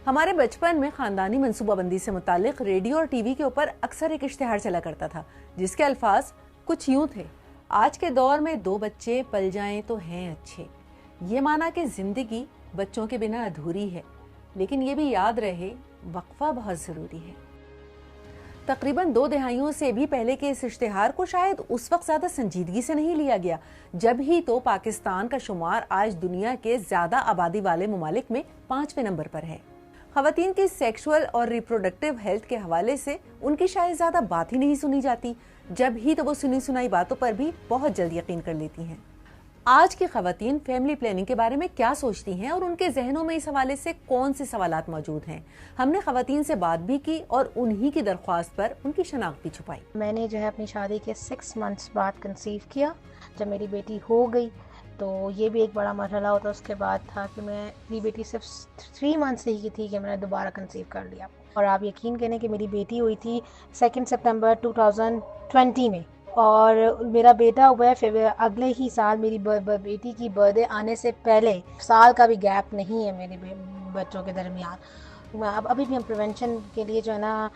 ہمارے بچپن میں خاندانی منصوبہ بندی سے متعلق ریڈیو اور ٹی وی کے اوپر اکثر ایک اشتہار چلا کرتا تھا جس کے الفاظ کچھ یوں تھے: آج کے دور میں 2 بچے پل جائیں تو ہیں اچھے. یہ مانا کہ زندگی بچوں کے بنا ادھوری ہے، لیکن یہ بھی یاد رہے وقفہ بہت ضروری ہے. تقریباً 2 دہائیوں سے بھی پہلے کے اس اشتہار کو شاید اس وقت زیادہ سنجیدگی سے نہیں لیا گیا جب ہی تو پاکستان کا شمار آج دنیا کے زیادہ آبادی والے ممالک میں 5ویں نمبر پر ہے. خواتین کی سیکشول اور ریپروڈکٹیو ہیلتھ کے حوالے سے ان کی شاید زیادہ بات ہی نہیں سنی جاتی، جب ہی تو وہ سنی سنائی باتوں پر بھی بہت جلد یقین کر لیتی ہیں. آج کی خواتین فیملی پلاننگ کے بارے میں کیا سوچتی ہیں اور ان کے ذہنوں میں اس حوالے سے کون سے سوالات موجود ہیں؟ ہم نے خواتین سے بات بھی کی اور انہی کی درخواست پر ان کی شناخت بھی چھپائی. میں نے جو ہے اپنی شادی کے 6 منتھس بعد کنسیو کیا. جب میری بیٹی ہو گئی تو یہ بھی ایک بڑا مرحلہ ہوتا. اس کے بعد تھا کہ میری بیٹی صرف 3 منتھس ہی کی تھی کہ میں نے دوبارہ کنسیو کر لیا. اور آپ یقین کریں کہ میری بیٹی ہوئی تھی 2 سپتمبر 2020 میں، اور میرا بیٹا ہوا ہے پھر اگلے ہی سال. میری بیٹی کی برتھ ڈے آنے سے پہلے سال کا بھی گیپ نہیں ہے میرے بچوں کے درمیان. ابھی بھی ہم پریونشن کے لیے جو ہے نا،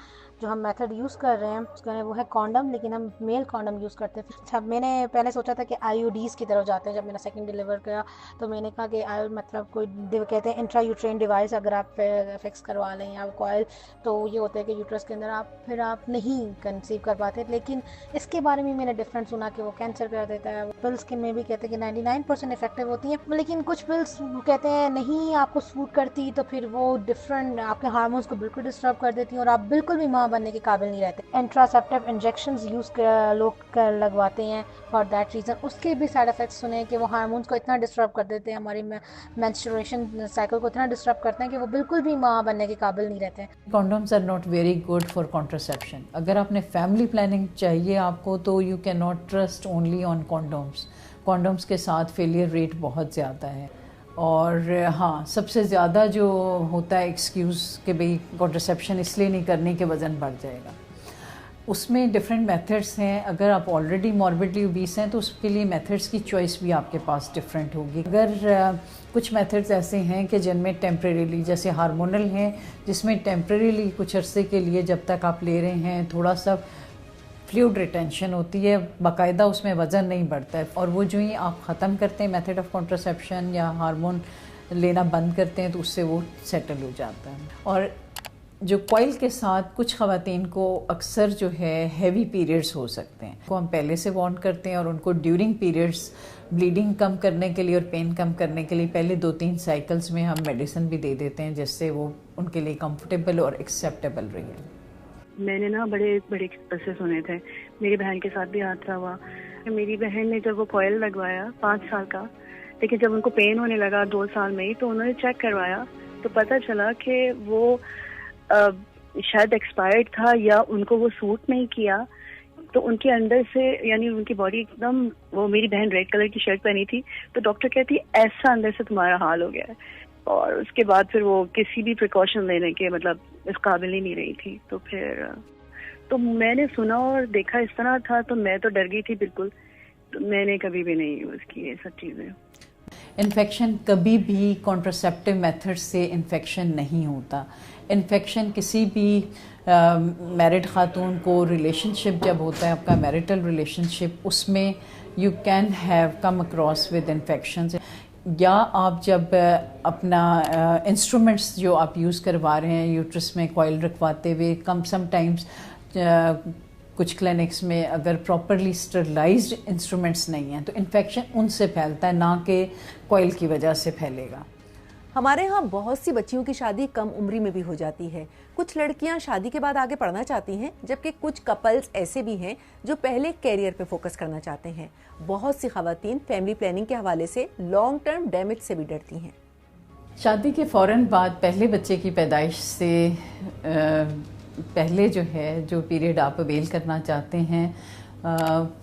جو ہم میتھڈ یوز کر رہے ہیں وہ ہے کانڈم، لیکن ہم میل کانڈم یوز کرتے ہیں. اچھا، میں نے پہلے سوچا تھا کہ آئی او ڈیز کی طرف جاتے ہیں. جب میں نے سیکنڈ ڈیلیور کیا تو میں نے کہا کہ مطلب کوئی کہتے ہیں انٹرا یوٹرین ڈیوائس اگر آپ فکس کروا لیں یا کوائل، تو یہ ہوتا ہے کہ یوٹرس کے اندر آپ نہیں کنسیو کر پاتے. لیکن اس کے بارے میں نے ڈفرینٹ سنا کہ وہ کینسر کر دیتا ہے. پلس کے میں بھی کہتے ہیں کہ 99% افیکٹو ہوتی ہیں، لیکن کچھ پلس کہتے ہیں نہیں آپ کو سوٹ کرتی، تو پھر وہ ڈفرینٹ آپ کے ہارمونس کو بالکل ڈسٹرب کر دیتی ہیں اور آپ بالکل بھی ماں بننے کے قابل نہیں رہتے. انٹراسیپٹیو انجیکشنز لوگ لگواتے ہیں فار دیٹ ریزن. اس کے بھی سائڈ افیکٹس سنے کہ وہ ہارمونس کو اتنا ڈسٹرب کر دیتے ہیں، ہماری مینسٹریشن سائیکل کو اتنا ڈسٹرب کرتے ہیں کہ وہ بالکل بھی ماں بننے کے قابل نہیں رہتے. Condoms are not very good for contraception. اگر آپ نے فیملی پلاننگ چاہیے آپ کو تو you cannot trust only on condoms. Condoms کے ساتھ فیلئر ریٹ بہت زیادہ ہے. اور ہاں، سب سے زیادہ جو ہوتا ہے ایکسکیوز کہ بھئی کانٹرسیپشن اس لیے نہیں کرنے کہ وزن بڑھ جائے گا. اس میں ڈفرینٹ میتھڈس ہیں. اگر آپ آلریڈی ماربڈلی اوبیس ہیں تو اس کے لیے میتھڈس کی چوائس بھی آپ کے پاس ڈفرینٹ ہوگی. اگر کچھ میتھڈز ایسے ہیں کہ جن میں ٹیمپریریلی، جیسے ہارمونل ہیں جس میں ٹیمپریریلی کچھ عرصے کے لیے جب تک آپ لے رہے ہیں تھوڑا سا فلوئڈ ریٹینشن ہوتی ہے، باقاعدہ اس میں وزن نہیں بڑھتا ہے. اور وہ جو ہی آپ ختم کرتے ہیں میتھڈ آف کانٹرسیپشن یا ہارمون لینا بند کرتے ہیں تو اس سے وہ سیٹل ہو جاتا ہے. اور جو کوئل کے ساتھ کچھ خواتین کو اکثر جو ہے ہیوی پیریڈز ہو سکتے ہیں، کو ہم پہلے سے وارن کرتے ہیں اور ان کو ڈیورنگ پیریڈز بلیڈنگ کم کرنے کے لیے اور پین کم کرنے کے لیے پہلے 2-3 سائیکلز میں ہم میڈیسن بھی دے دیتے ہیں جس سے وہ ان کے لیے کمفرٹیبل اور ایکسیپٹیبل رہے. میں نے نا بڑے قصے سنے تھے. میری بہن کے ساتھ بھی حادثہ ہوا. میری بہن نے جب وہ کوئل لگوایا 5 سال کا، لیکن جب ان کو پین ہونے لگا 2 سال میں ہی تو انہوں نے چیک کروایا تو پتہ چلا کہ وہ شاید ایکسپائرڈ تھا یا ان کو وہ سوٹ نہیں کیا. تو ان کے اندر سے یعنی ان کی باڈی ایک دم، وہ میری بہن ریڈ کلر کی شرٹ پہنی تھی تو ڈاکٹر کہتی ایسا اندر سے تمہارا حال ہو گیا ہے. اور اس کے بعد پھر وہ کسی بھی پریکاشن لینے کے مطلب اس قابل ہی نہیں رہی تھی. تو پھر تو میں نے سنا اور دیکھا اس طرح تھا تو میں تو ڈر گئی تھی بالکل. تو میں نے کبھی بھی نہیں یوز کی یہ سب چیزیں. انفیکشن کبھی بھی کانٹرسیپٹیو میتھڈ سے انفیکشن نہیں ہوتا. انفیکشن کسی بھی میرڈ خاتون کو ریلیشن شپ جب ہوتا ہے آپ کا میرٹل ریلیشن شپ، اس میں you can have come across with infections. یا آپ جب اپنا انسٹرومنٹس جو آپ یوز کروا رہے ہیں یوٹرس میں کوائل رکھواتے ہوئے، سم ٹائمز کچھ کلینکس میں اگر پراپرلی اسٹرلائزڈ انسٹرومنٹس نہیں ہیں تو انفیکشن ان سے پھیلتا ہے، نہ کہ کوائل کی وجہ سے پھیلے گا. ہمارے ہاں بہت سی بچیوں کی شادی کم عمری میں بھی ہو جاتی ہے. کچھ لڑکیاں شادی کے بعد آگے پڑھنا چاہتی ہیں، جبکہ کچھ کپلز ایسے بھی ہیں جو پہلے کیریئر پہ فوکس کرنا چاہتے ہیں. بہت سی خواتین فیملی پلاننگ کے حوالے سے لانگ ٹرم ڈیمیج سے بھی ڈرتی ہیں. شادی کے فوراً بعد پہلے بچے کی پیدائش سے پہلے جو پیریڈ آپ اویل کرنا چاہتے ہیں،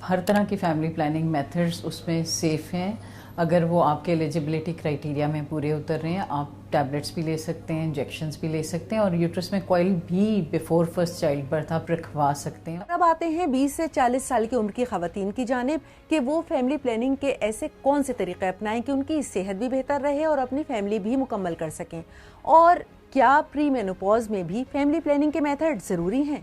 ہر طرح کی فیملی پلاننگ میتھڈز اس میں سیف ہیں. اگر وہ آپ کے ایلیجبلٹی کرائٹیریا میں پورے اتر رہے ہیں، آپ ٹیبلٹس بھی لے سکتے ہیں، انجیکشنز بھی لے سکتے ہیں، اور یوٹرس میں کوئل بھی بیفور فرسٹ چائلڈ برتھ آپ رکھوا سکتے ہیں. اب آتے ہیں 20 سے 40 سال کی عمر کی خواتین کی جانب کہ وہ فیملی پلاننگ کے ایسے کون سے طریقے اپنائیں کہ ان کی صحت بھی بہتر رہے اور اپنی فیملی بھی مکمل کر سکیں. اور کیا پری مینوپوز میں بھی فیملی پلاننگ کے میتھڈ ضروری ہیں؟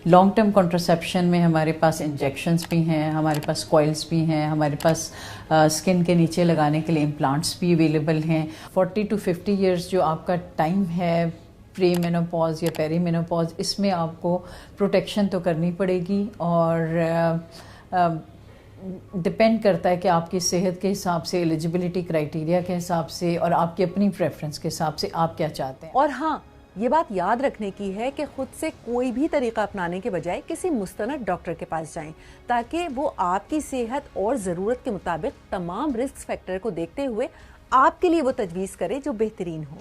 لانگ ٹرم کنٹراسیپشن میں ہمارے پاس انجیکشنز بھی ہیں، ہمارے پاس کوائلس بھی ہیں، ہمارے پاس اسکن کے نیچے لگانے کے لیے امپلانٹس بھی اویلیبل ہیں۔ 40 to 50 ایئرس جو آپ کا ٹائم ہے پری مینوپوز یا پیری مینوپوز، اس میں آپ کو پروٹیکشن تو کرنی پڑے گی، اور ڈپینڈ کرتا ہے کہ آپ کی صحت کے حساب سے، ایلیجبلٹی کرائٹیریا کے حساب سے، اور آپ کی اپنی پریفرنس کے حساب سے آپ کیا چاہتے ہیں۔ اور ہاں، یہ بات یاد رکھنے کی ہے کہ خود سے کوئی بھی طریقہ اپنانے کے بجائے کسی مستند ڈاکٹر کے پاس جائیں، تاکہ وہ آپ کی صحت اور ضرورت کے مطابق تمام رسک فیکٹر کو دیکھتے ہوئے آپ کے لیے وہ تجویز کرے جو بہترین ہو۔